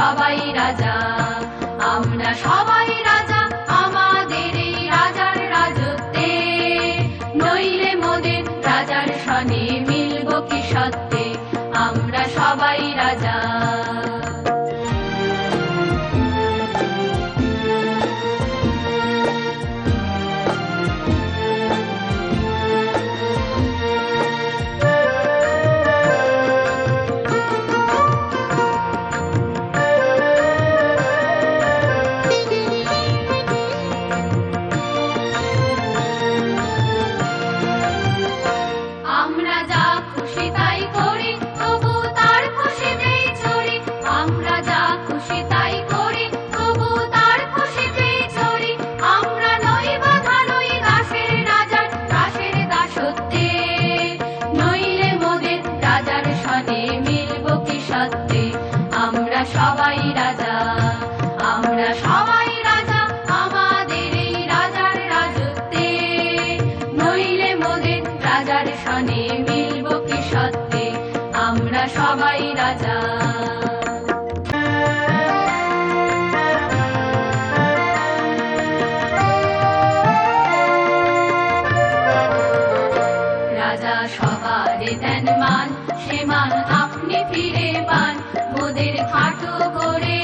সবাই রাজা, আমরা সবাই রাজা আমাদের এই রাজার রাজত্বে। নইলে মোদের রাজার সনে মিলব কি সত্যে, আমরা সবাই রাজা। আমরা যা খুশি তাই করি, তবু তার খুশিতেই চড়ি। আমরা যা খুশি তাই করি, তবু তার খুশিতেই চড়ি। আমরা নই বাঁধা, নই দাসের রাজার দাসের দাসত্বে। নইলে মোদের রাজার সনে মিলব কি সত্যে, আমরা সবাই রাজা, আমরা সবাই রাজা আমাদের এই রাজার রাজত্বে। নইলে মোদের রাজার সনে মিলব কি সত্যে, আমরা সবাই রাজা। রাজা সবার দেন মান, সে মান আপনি ফিরে পান। মোদের খাটো করে